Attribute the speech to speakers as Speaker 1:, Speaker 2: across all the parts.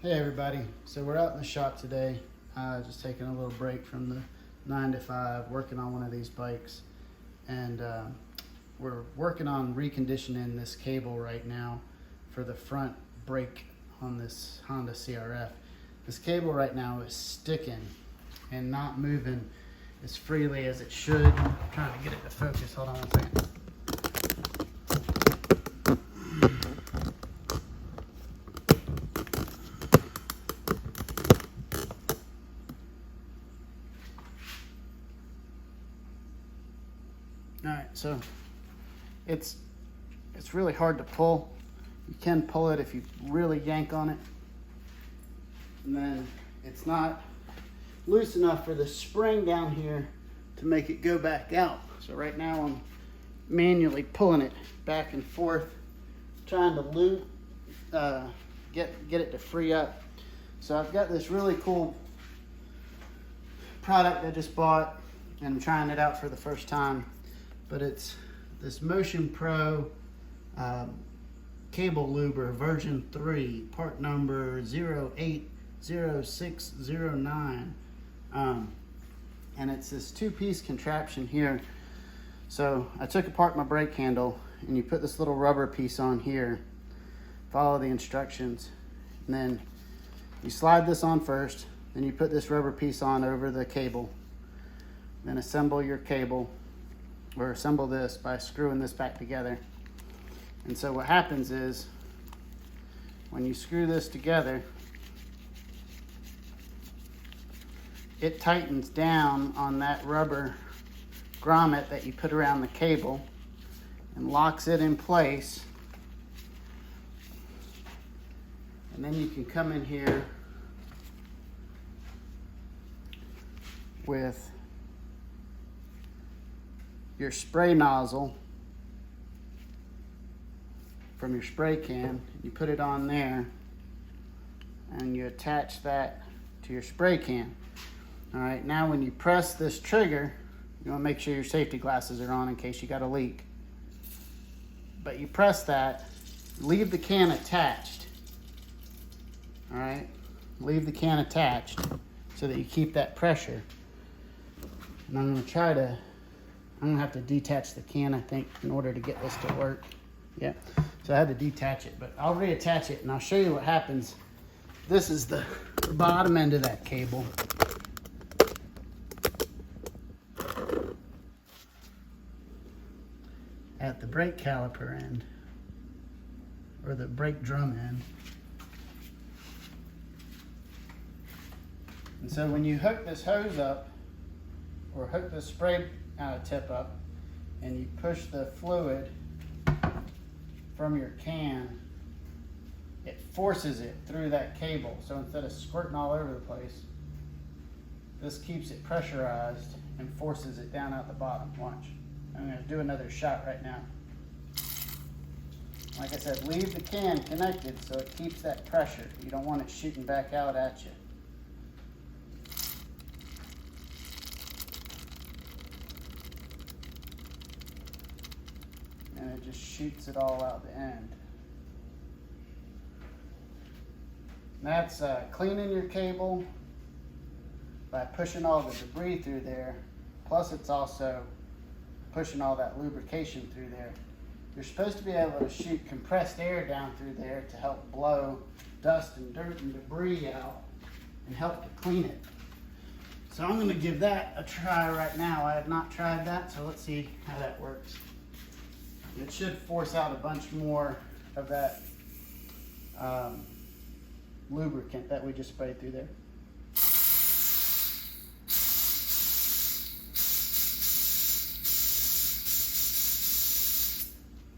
Speaker 1: Hey everybody, so we're out in the shop today, just taking a little break from the 9 to 5, working on one of these bikes, and we're working on reconditioning this cable right now for the front brake on this Honda CRF. This cable right now is sticking and not moving as freely as it should. I'm trying to get it to focus, hold on a second. Alright, so it's really hard to pull. You can pull it if you really yank on it. And then it's not loose enough for the spring down here to make it go back out. So right now I'm manually pulling it back and forth, trying to loop, get it to free up. So I've got this really cool product I just bought, and I'm trying it out for the first time. But it's this Motion Pro cable lubber version 3, part number 080609. And it's this two-piece contraption here. So I took apart my brake handle, and you put this little rubber piece on here, follow the instructions, and then you slide this on first, then you put this rubber piece on over the cable, then assemble your cable, or assemble this by screwing this back together. And so what happens is, when you screw this together, it tightens down on that rubber grommet that you put around the cable and locks it in place. And then you can come in here with your spray nozzle from your spray can. You put it on there and you attach that to your spray can. All right, now when you press this trigger, you want to make sure your safety glasses are on in case you got a leak. But you press that, leave the can attached. All right, leave the can attached so that you keep that pressure. And I'm gonna have to detach the can, I think, in order to get this to work. Yeah, so I had to detach it, but I'll reattach it and I'll show you what happens. This is the bottom end of that cable. At the brake caliper end, or the brake drum end. And so when you hook this hose up, or hook the spray tip up, and you push the fluid from your can, it forces it through that cable. So instead of squirting all over the place, this keeps it pressurized and forces it down out the bottom. Watch. I'm going to do another shot right now. Like I said, leave the can connected so it keeps that pressure. You don't want it shooting back out at you. And it just shoots it all out the end. And that's cleaning your cable by pushing all the debris through there. Plus it's also pushing all that lubrication through there. You're supposed to be able to shoot compressed air down through there to help blow dust and dirt and debris out and help to clean it. So I'm going to give that a try right now. I have not tried that, so let's see how that works. It should force out a bunch more of that lubricant that we just sprayed through there.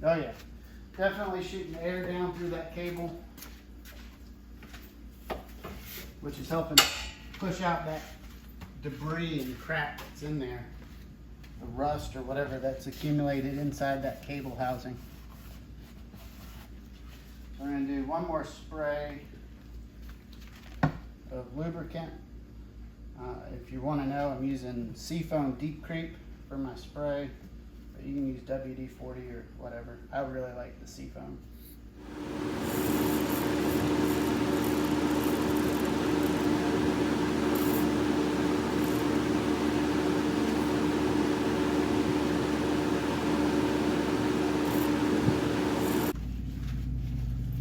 Speaker 1: Oh yeah, definitely shooting air down through that cable, which is helping push out that debris and crap that's in there, the rust or whatever that's accumulated inside that cable housing. So we're going to do one more spray of lubricant. If you want to know, I'm using Seafoam Deep Creep for my spray, but you can use WD-40 or whatever. I really like the Seafoam.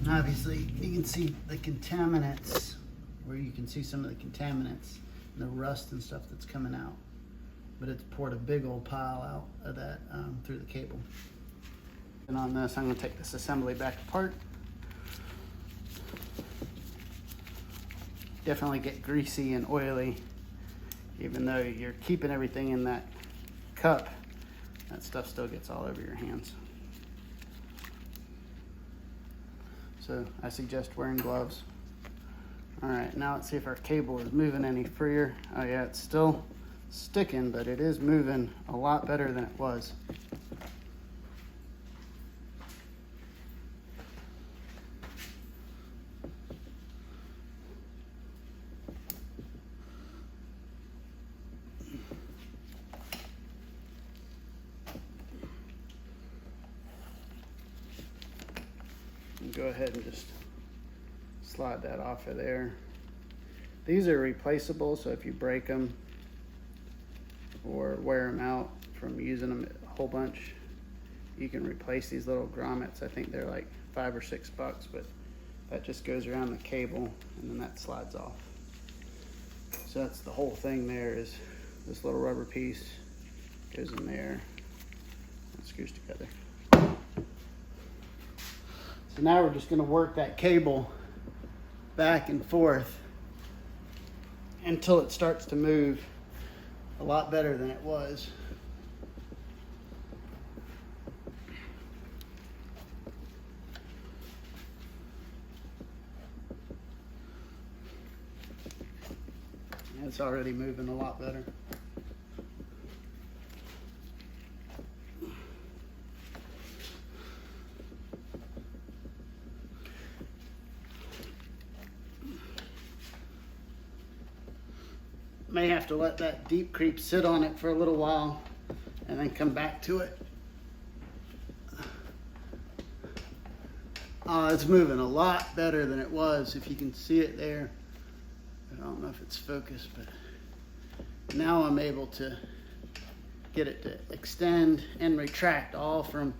Speaker 1: Obviously, you can see the contaminants, where you can see some of the contaminants and the rust and stuff that's coming out. But it's poured a big old pile out of that through the cable. And on this, I'm going to take this assembly back apart. Definitely get greasy and oily, even though you're keeping everything in that cup. That stuff still gets all over your hands. So I suggest wearing gloves. All right, now let's see if our cable is moving any freer. Oh yeah, it's still sticking, but it is moving a lot better than it was. Go ahead and just slide that off of there. These are replaceable, so if you break them or wear them out from using them a whole bunch, you can replace these little grommets. I think they're like $5 or $6, but that just goes around the cable and then that slides off. So that's the whole thing there, is this little rubber piece goes in there and screws together. So now we're just going to work that cable back and forth until it starts to move a lot better than it was. It's already moving a lot better. May have to let that deep creep sit on it for a little while and then come back to it. Oh, it's moving a lot better than it was, if you can see it there. I don't know if it's focused, but now I'm able to get it to extend and retract all from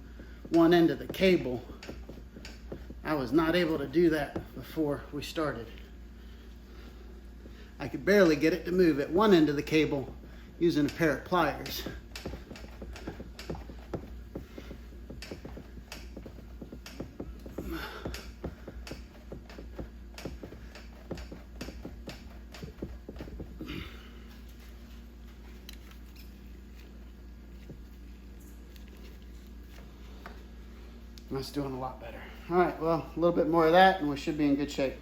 Speaker 1: one end of the cable. I was not able to do that before we started. I could barely get it to move at one end of the cable using a pair of pliers. That's doing a lot better. All right, well, a little bit more of that and we should be in good shape.